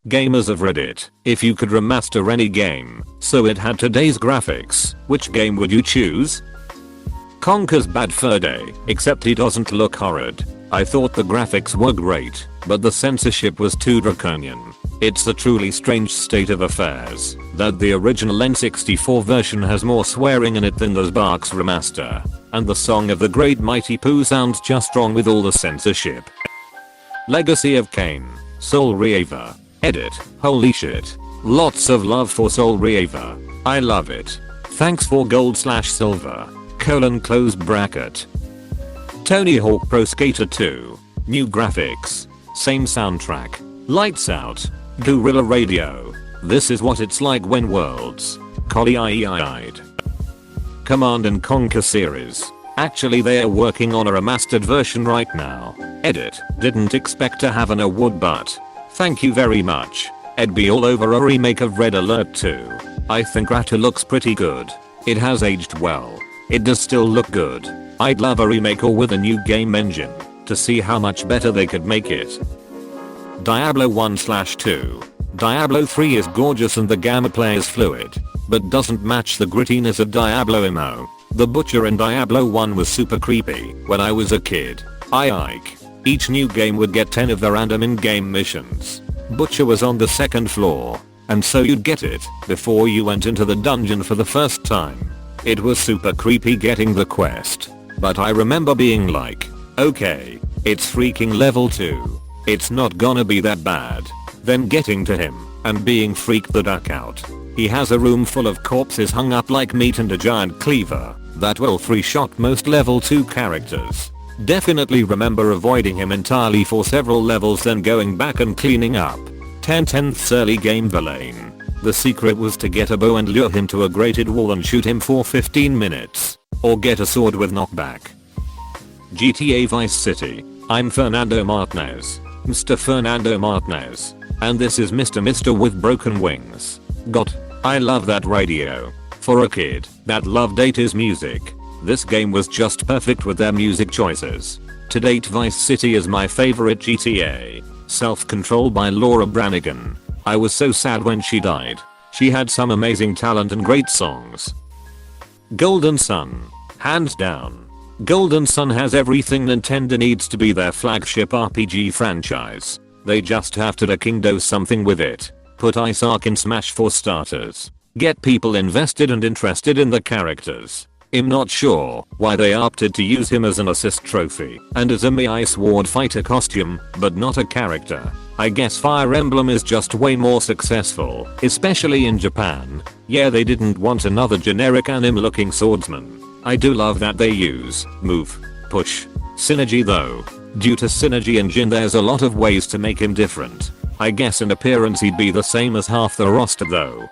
Gamers of Reddit, if you could remaster any game, so it had today's graphics, which game would you choose? Conker's Bad Fur Day, except he doesn't look horrid. I thought the graphics were great, but the censorship was too draconian. It's a truly strange state of affairs that the original N64 version has more swearing in it than the Xbox remaster. And the Song of the Great Mighty Pooh sounds just wrong with all the censorship. Legacy of Kain, Soul Reaver. Edit. Holy shit. Lots of love for Soul Reaver. I love it. Thanks for gold/silver. Close bracket. Tony Hawk Pro Skater 2. New graphics. Same soundtrack. Lights out. Guerrilla Radio. This is what it's like when worlds collide. Command and Conquer series. Actually they are working on a remastered version right now. Edit. Didn't expect to have an award but thank you very much. I'd be all over a remake of Red Alert 2. I think Rata looks pretty good. It has aged well. It does still look good. I'd love a remake or with a new game engine to see how much better they could make it. Diablo 1/2. Diablo 3 is gorgeous and the gameplay is fluid, but doesn't match the grittiness of Diablo MO. The Butcher in Diablo 1 was super creepy when I was a kid. Each new game would get 10 of the random in-game missions. Butcher was on the second floor, and so you'd get it before you went into the dungeon for the first time. It was super creepy getting the quest, but I remember being like, okay, it's freaking level 2. It's not gonna be that bad. Then getting to him and being freaked the duck out. He has a room full of corpses hung up like meat and a giant cleaver that will 3-shot most level 2 characters. Definitely remember avoiding him entirely for several levels then going back and cleaning up. 10/10ths early game Verlaine. The secret was to get a bow and lure him to a grated wall and shoot him for 15 minutes. Or get a sword with knockback. GTA Vice City. I'm Fernando Martinez. Mr. Fernando Martinez. And this is Mr. with broken wings. I love that radio. For a kid that loved 80s music, this game was just perfect with their music choices. To date Vice City is my favorite GTA. Self-Control by Laura Branigan. I was so sad when she died. She had some amazing talent and great songs. Golden Sun. Hands down. Golden Sun has everything Nintendo needs to be their flagship RPG franchise. They just have to do something with it. Put Ice Arc in Smash for starters. Get people invested and interested in the characters. I'm not sure why they opted to use him as an assist trophy and as a Mii Sword fighter costume, but not a character. I guess Fire Emblem is just way more successful, especially in Japan. Yeah, they didn't want another generic anime looking swordsman. I do love that they use move, push, synergy though. Due to synergy and Jin there's a lot of ways to make him different. I guess in appearance he'd be the same as half the roster though.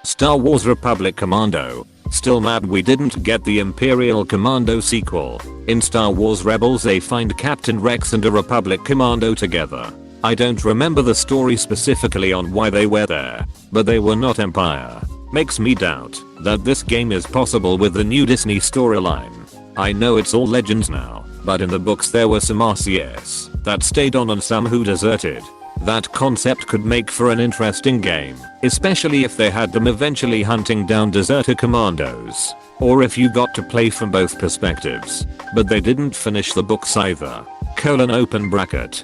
Star Wars Republic Commando. Still mad we didn't get the Imperial Commando sequel. In Star Wars Rebels they find Captain Rex and a Republic Commando together. I don't remember the story specifically on why they were there, but they were not Empire. Makes me doubt that this game is possible with the new Disney storyline. I know it's all legends now, but in the books there were some RCS that stayed on and some who deserted. That concept could make for an interesting game, especially if they had them eventually hunting down deserter commandos, or if you got to play from both perspectives. But they didn't finish the books either. Open bracket.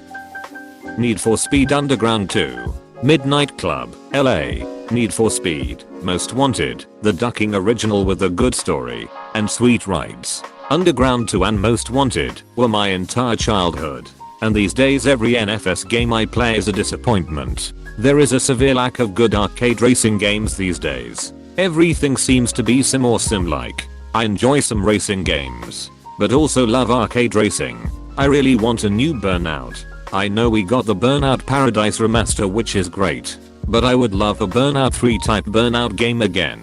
Need for Speed Underground 2. Midnight Club, LA. Need for Speed, Most Wanted, the ducking original with a good story, and sweet rides. Underground 2 and Most Wanted were my entire childhood. And these days every NFS game I play is a disappointment. There is a severe lack of good arcade racing games these days. Everything seems to be sim or sim-like. I enjoy some racing games, but also love arcade racing. I really want a new Burnout. I know we got the Burnout Paradise remaster which is great, but I would love a Burnout 3 type Burnout game again.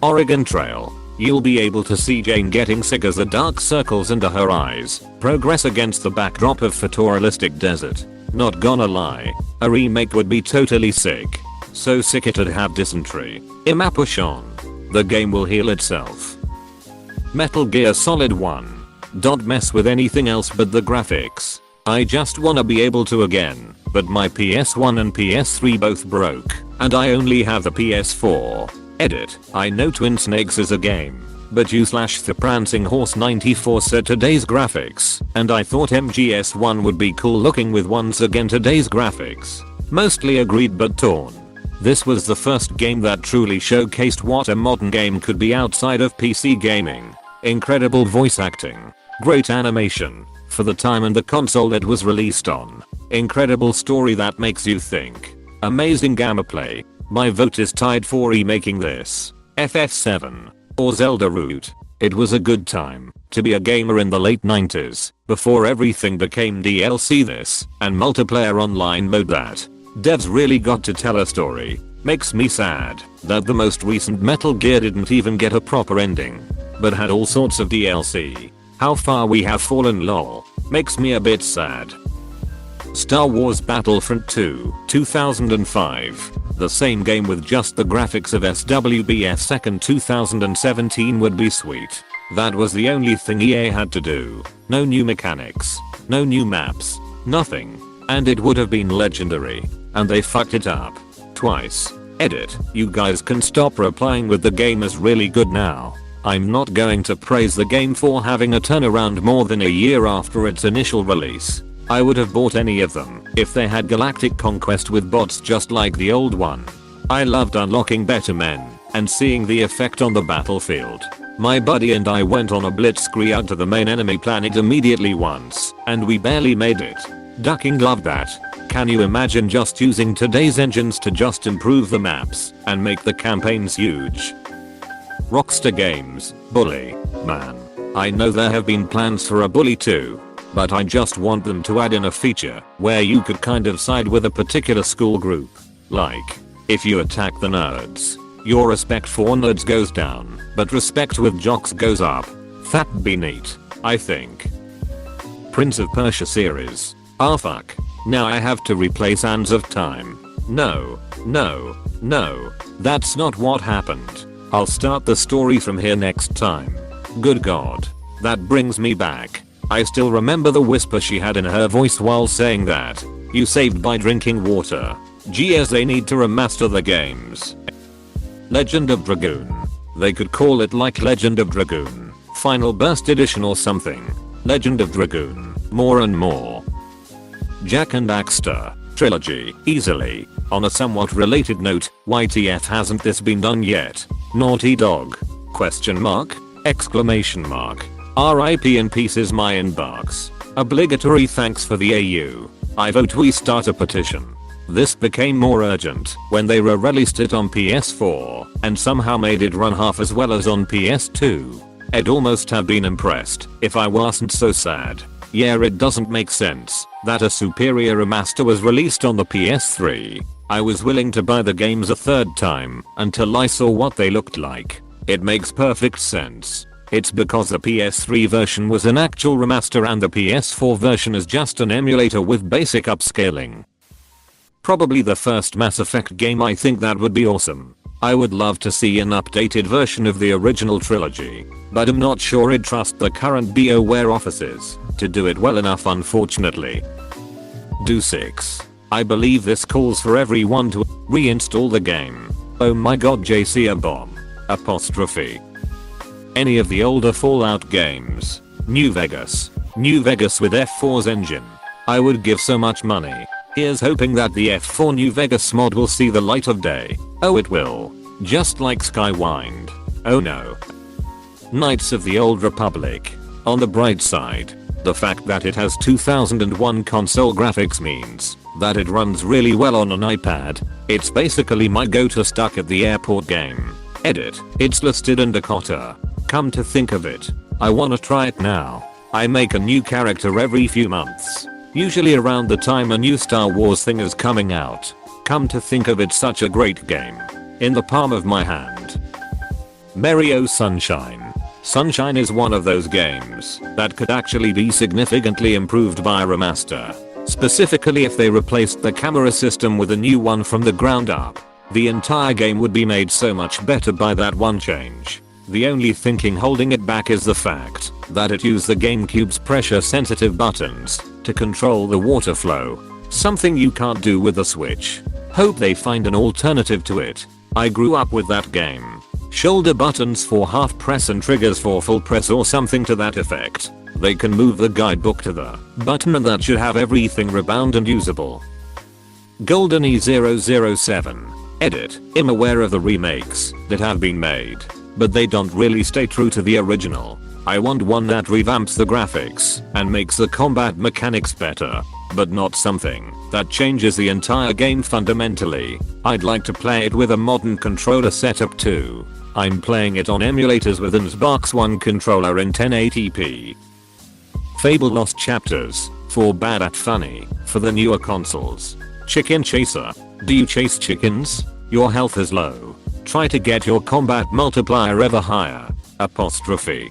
Oregon Trail. You'll be able to see Jane getting sick as the dark circles under her eyes progress against the backdrop of photorealistic desert. Not gonna lie, a remake would be totally sick. So sick it'd have dysentery. Imapushon. The game will heal itself. Metal Gear Solid 1. Don't mess with anything else but the graphics. I just wanna be able to again but my PS1 and PS3 both broke, and I only have the PS4. Edit. I know Twin Snakes is a game, but you / the Prancing Horse 94 said today's graphics, and I thought MGS1 would be cool looking with once again today's graphics. Mostly agreed but torn. This was the first game that truly showcased what a modern game could be outside of PC gaming. Incredible voice acting, great animation, for the time and the console it was released on. Incredible story that makes you think. Amazing gameplay. My vote is tied for remaking this, FF7, or Zelda Root. It was a good time to be a gamer in the late 90s, before everything became DLC this, and multiplayer online mode that. Devs really got to tell a story. Makes me sad that the most recent Metal Gear didn't even get a proper ending, but had all sorts of DLC. How far we have fallen lol. Makes me a bit sad. Star Wars Battlefront 2, 2005. The same game with just the graphics of SWBF second 2017 would be sweet. That was the only thing EA had to do. No new mechanics, no new maps, nothing. And it would have been legendary. And they fucked it up. Twice. Edit. You guys can stop replying with the game is really good now. I'm not going to praise the game for having a turnaround more than a year after its initial release. I would have bought any of them if they had Galactic Conquest with bots just like the old one. I loved unlocking better men and seeing the effect on the battlefield. My buddy and I went on a blitzkrieg out to the main enemy planet immediately once, and we barely made it. Ducking loved that. Can you imagine just using today's engines to just improve the maps and make the campaigns huge? Rockstar Games, Bully. Man. I know there have been plans for a Bully 2, but I just want them to add in a feature where you could kind of side with a particular school group. Like, if you attack the nerds, your respect for nerds goes down, but respect with jocks goes up. That'd be neat, I think. Prince of Persia series. Ah fuck. Now I have to replay Sands of Time. No. That's not what happened. I'll start the story from here next time. Good god. That brings me back. I still remember the whisper she had in her voice while saying that. You saved by drinking water. Geez, they need to remaster the games. Legend of Dragoon. They could call it like Legend of Dragoon, Final Burst Edition or something. Legend of Dragoon. More and more. Jak and Daxter. Trilogy. Easily. On a somewhat related note, YTF hasn't this been done yet? Naughty Dog? Question mark? Exclamation mark. RIP in pieces my inbox. Obligatory thanks for the AU. I vote we start a petition. This became more urgent when they re-released it on PS4 and somehow made it run half as well as on PS2. I'd almost have been impressed if I wasn't so sad. Yeah, it doesn't make sense that a superior remaster was released on the PS3. I was willing to buy the games a third time until I saw what they looked like. It makes perfect sense. It's because the PS3 version was an actual remaster and the PS4 version is just an emulator with basic upscaling. Probably the first Mass Effect game. I think that would be awesome. I would love to see an updated version of the original trilogy, but I'm not sure I'd trust the current BioWare offices to do it well enough, unfortunately. Do 6. I believe this calls for everyone to reinstall the game. Oh my god, JC a bomb. Apostrophe. Any of the older Fallout games. New Vegas. New Vegas with F4's engine. I would give so much money. Here's hoping that the F4 New Vegas mod will see the light of day. Oh, it will. Just like Skywind. Oh no. Knights of the Old Republic. On the bright side, the fact that it has 2001 console graphics means that it runs really well on an iPad. It's basically my go-to stuck at the airport game. Edit. It's listed in Dakota. Come to think of it, I wanna try it now. I make a new character every few months. Usually around the time a new Star Wars thing is coming out. Come to think of it, such a great game. In the palm of my hand. Mario Sunshine. Sunshine is one of those games that could actually be significantly improved by a remaster. Specifically if they replaced the camera system with a new one from the ground up. The entire game would be made so much better by that one change. The only thinking holding it back is the fact that it used the GameCube's pressure sensitive buttons to control the water flow. Something you can't do with the Switch. Hope they find an alternative to it. I grew up with that game. Shoulder buttons for half press and triggers for full press or something to that effect. They can move the guidebook to the button and that should have everything rebound and usable. GoldenE007. Edit. I'm aware of the remakes that have been made, but they don't really stay true to the original. I want one that revamps the graphics and makes the combat mechanics better, but not something that changes the entire game fundamentally. I'd like to play it with a modern controller setup too. I'm playing it on emulators with an Xbox One controller in 1080p. Fable Lost Chapters. For bad at funny. For the newer consoles. Chicken Chaser. Do you chase chickens? Your health is low. Try to get your combat multiplier ever higher. Apostrophe.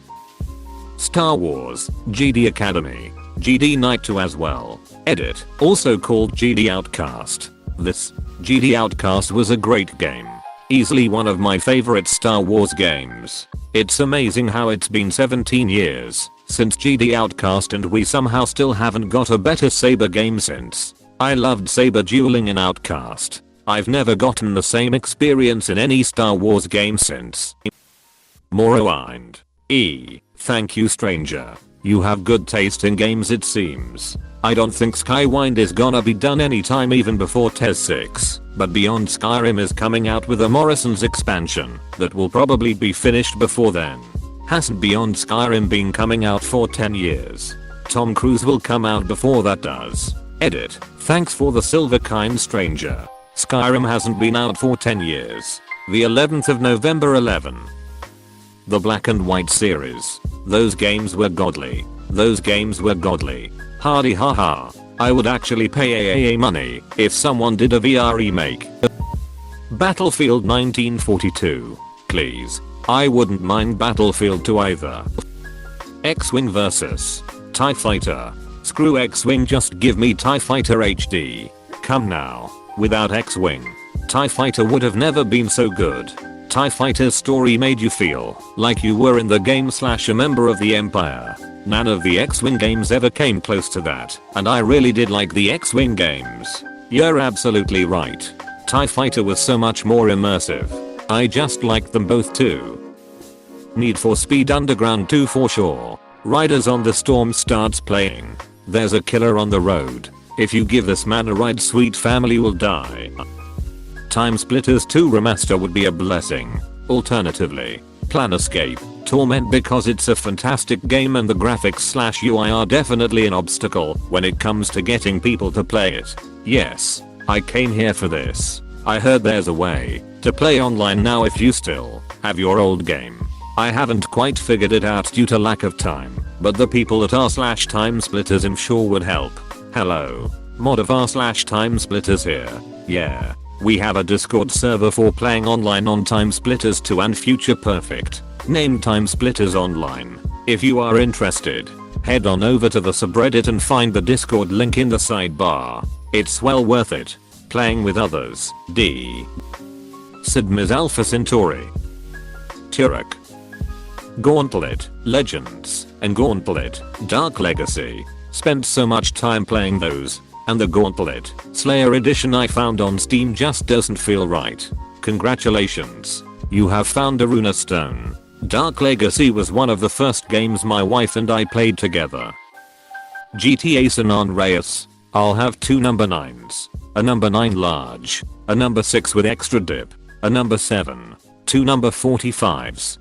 Star Wars. GD Academy. GD Knight 2 as well. Edit. Also called GD Outcast. This GD Outcast was a great game. Easily one of my favorite Star Wars games. It's amazing how it's been 17 years since GD Outcast and we somehow still haven't got a better saber game since. I loved saber dueling in Outcast. I've never gotten the same experience in any Star Wars game since. Morrowind. Thank you stranger. You have good taste in games it seems. I don't think Skywind is gonna be done anytime even before TES 6, but Beyond Skyrim is coming out with a Morrison's expansion that will probably be finished before then. Hasn't Beyond Skyrim been coming out for 10 years? Tom Cruise will come out before that does. Edit. Thanks for the silver kind stranger. Skyrim hasn't been out for 10 years. The 11th of November 11. The Black and White series. Those games were godly. Those games were godly. Hardy haha. I would actually pay AAA money if someone did a VR remake. Battlefield 1942. Please. I wouldn't mind Battlefield 2 either. X-Wing vs. TIE Fighter. Screw X-Wing, just give me TIE Fighter HD. Come now. Without X-Wing, TIE Fighter would have never been so good. TIE Fighter's story made you feel like you were in the game / a member of the Empire. None of the X-Wing games ever came close to that, and I really did like the X-Wing games. You're absolutely right. TIE Fighter was so much more immersive. I just liked them both too. Need for Speed Underground 2 for sure. Riders on the Storm starts playing. There's a killer on the road. If you give this man a ride, sweet family will die. Time Splitters 2 remaster would be a blessing. Alternatively, Planescape Torment, because it's a fantastic game and the graphics / UI are definitely an obstacle when it comes to getting people to play it. Yes, I came here for this. I heard there's a way to play online now if you still have your old game. I haven't quite figured it out due to lack of time, but the people at r/Time Splitters I'm sure would help. Hello. Mod of r/Time Splitters here. Yeah. We have a Discord server for playing online on Time Splitters 2 and Future Perfect, named Time Splitters Online. If you are interested, head on over to the subreddit and find the Discord link in the sidebar. It's well worth it. Playing with others. D. Sidmiz Alpha Centauri. Turok. Gauntlet, Legends, and Gauntlet, Dark Legacy. Spent so much time playing those. And the Gauntlet Slayer edition I found on Steam just doesn't feel right. Congratulations. You have found a Runa Stone. Dark Legacy was one of the first games my wife and I played together. GTA San Andreas. I'll have 2 number 9s. A number 9 large. A number 6 with extra dip. A number 7. 2 number 45s.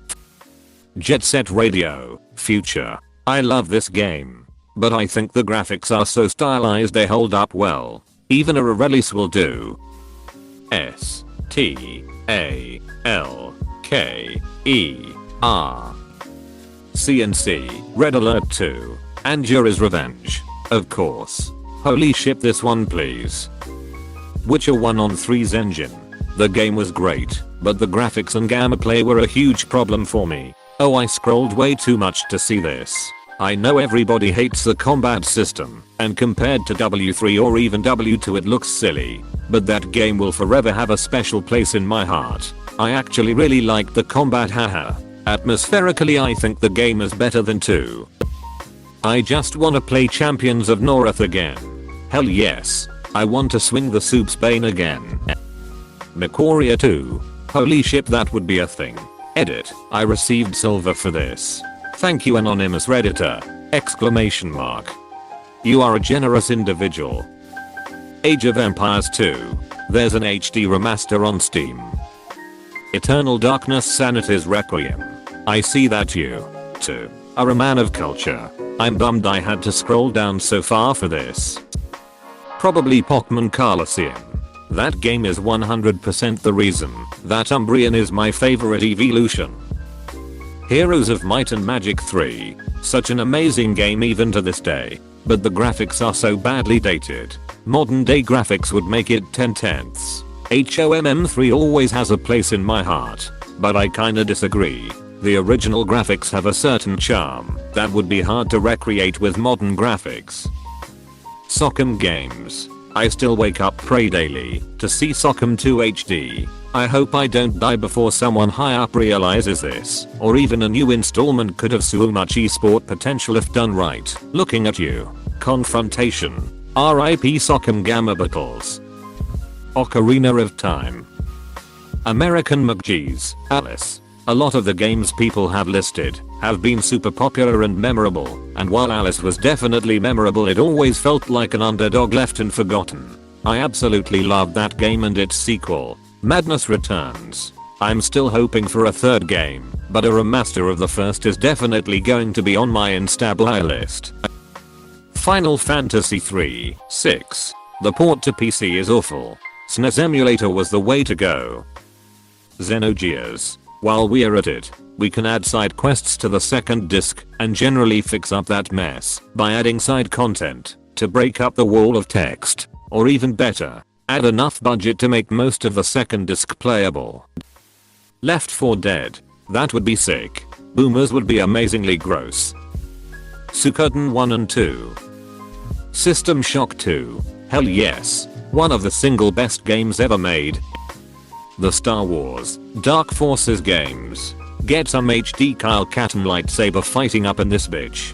Jet Set Radio. Future. I love this game. But I think the graphics are so stylized they hold up well. Even a re-release will do. STALKER. CNC. Red Alert 2. And Yuri's Revenge. Of course. Holy shit, this one please. Witcher 1 on 3's engine. The game was great, but the graphics and gameplay were a huge problem for me. Oh, I scrolled way too much to see this. I know everybody hates the combat system, and compared to W3 or even W2 it looks silly, but that game will forever have a special place in my heart. I actually really liked the combat, haha. Atmospherically I think the game is better than 2. I just wanna play Champions of North again. Hell yes. I want to swing the soup Spain again. Macoria 2. Holy shit, that would be a thing. Edit. I received silver for this. Thank you, anonymous redditor. Exclamation mark. You are a generous individual. Age of Empires 2. There's an HD remaster on Steam. Eternal Darkness Sanity's Requiem. I see that you, too, are a man of culture. I'm bummed I had to scroll down so far for this. Probably Pokémon Colosseum. That game is 100% the reason that Umbreon is my favorite evolution. Heroes of Might and Magic 3. Such an amazing game even to this day. But the graphics are so badly dated. Modern day graphics would make it 10/10ths. HOMM 3 always has a place in my heart. But I kinda disagree. The original graphics have a certain charm that would be hard to recreate with modern graphics. Sockem games. I still wake up pray daily to see Sockem 2 HD. I hope I don't die before someone high up realizes this, or even a new installment could have so much esport potential if done right. Looking at you. Confrontation. RIP Sockem Gamma Battles. Ocarina of Time. American McGee's, Alice. A lot of the games people have listed have been super popular and memorable, and while Alice was definitely memorable, it always felt like an underdog left and forgotten. I absolutely loved that game and its sequel, Madness Returns. I'm still hoping for a third game, but a remaster of the first is definitely going to be on my Insta-buy list. Final Fantasy 3-6. The port to PC is awful. SNES emulator was the way to go. Xenogears. While we're at it, we can add side quests to the second disc and generally fix up that mess by adding side content to break up the wall of text, or even better, add enough budget to make most of the second disc playable. Left 4 Dead. That would be sick. Boomers would be amazingly gross. Suikoden 1 and 2. System Shock 2. Hell yes. One of the single best games ever made. The Star Wars Dark Forces games. Get some HD Kyle Katarn lightsaber fighting up in this bitch.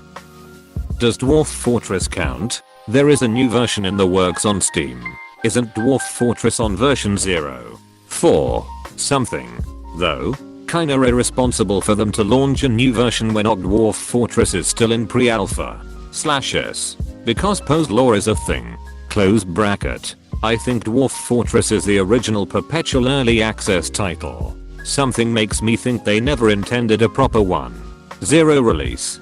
Does Dwarf Fortress count? There is a new version in the works on Steam. Isn't Dwarf Fortress on version 0.4 something? Though, kinda irresponsible for them to launch a new version when Dwarf Fortress is still in pre-alpha/s. Because post lore is a thing. Close bracket. I think Dwarf Fortress is the original perpetual early access title. Something makes me think they never intended a proper 1.0 release.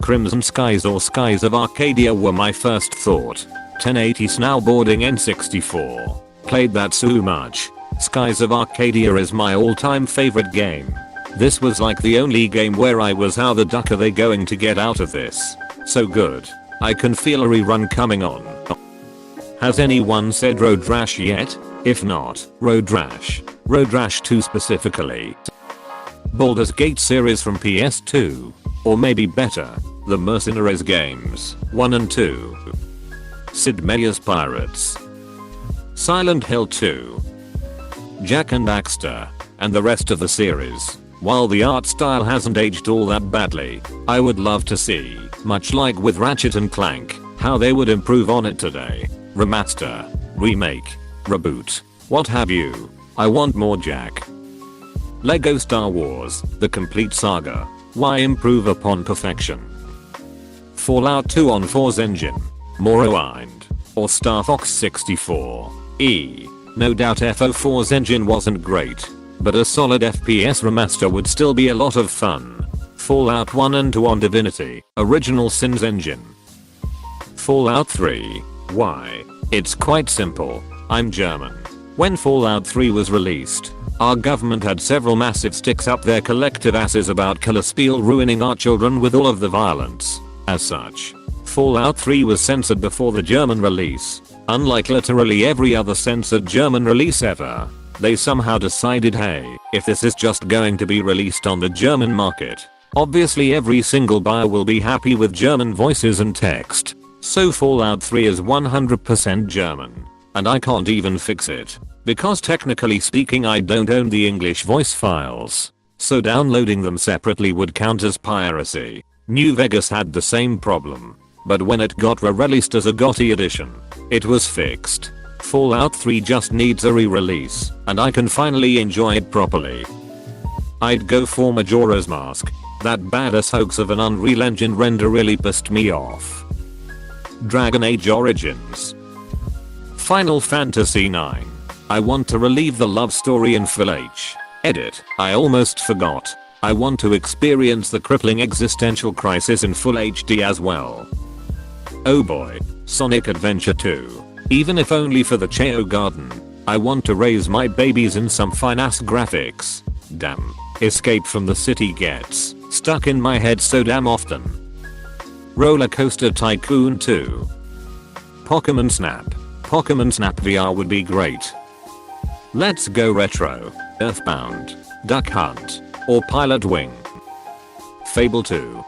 Crimson Skies or Skies of Arcadia were my first thought. 1080 snowboarding N64. Played that so much. Skies of Arcadia is my all-time favorite game. This was like the only game where I was, how the duck are they going to get out of this? So good. I can feel a rerun coming on. Has anyone said Road Rash yet? If not, Road Rash. Road Rash 2 specifically. Baldur's Gate series from PS2. Or maybe better, the Mercenaries games, 1 and 2. Sid Meier's Pirates. Silent Hill 2. Jak and Daxter, and the rest of the series. While the art style hasn't aged all that badly, I would love to see, much like with Ratchet and Clank, how they would improve on it today. Remaster, remake, reboot, what have you. I want more Jak. Lego Star Wars, the complete saga. Why improve upon perfection? Fallout 2 on 4's engine. More rewind. Or Star Fox 64. No doubt FO4's engine wasn't great, but a solid FPS remaster would still be a lot of fun. Fallout 1 and 2 on Divinity, Original Sin's engine. Fallout 3. Why? It's quite simple. I'm German. When Fallout 3 was released, our government had several massive sticks up their collective asses about Killer Spiel ruining our children with all of the violence. As such, Fallout 3 was censored before the German release. Unlike literally every other censored German release ever, they somehow decided, hey, if this is just going to be released on the German market, obviously every single buyer will be happy with German voices and text. So Fallout 3 is 100% German. And I can't even fix it. Because technically speaking I don't own the English voice files. So downloading them separately would count as piracy. New Vegas had the same problem. but when it got re-released as a GOTY edition, it was fixed. Fallout 3 just needs a re-release, and I can finally enjoy it properly. I'd go for Majora's Mask. That badass hoax of an Unreal Engine render really pissed me off. Dragon Age Origins. Final Fantasy 9. I want to relive the love story in Full H. Edit. I almost forgot. I want to experience the crippling existential crisis in Full HD as well. Oh boy. Sonic Adventure 2. Even if only for the Chao Garden. I want to raise my babies in some fine-ass graphics. Damn. Escape from the City gets stuck in my head so damn often. Roller Coaster Tycoon 2. Pokemon Snap. Pokemon Snap VR would be great. Let's Go Retro. Earthbound. Duck Hunt. Or Pilot Wing. Fable 2.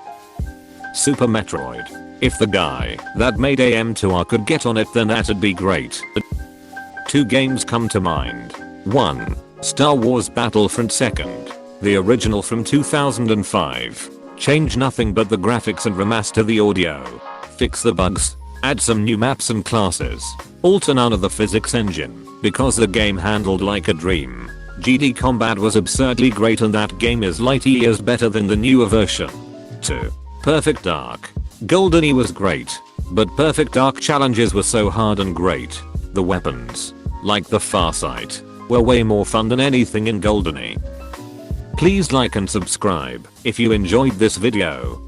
Super Metroid. If the guy that made AM2R could get on it, then that'd be great. 2 games come to mind. 1. Star Wars Battlefront 2nd. The original from 2005. Change nothing but the graphics and remaster the audio. Fix the bugs. Add some new maps and classes. Alter none of the physics engine, because the game handled like a dream. GD combat was absurdly great and that game is light years better than the newer version. 2. Perfect Dark. GoldenEye was great, but Perfect Dark challenges were so hard and great. The weapons, like the Farsight, were way more fun than anything in GoldenEye. Please like and subscribe if you enjoyed this video.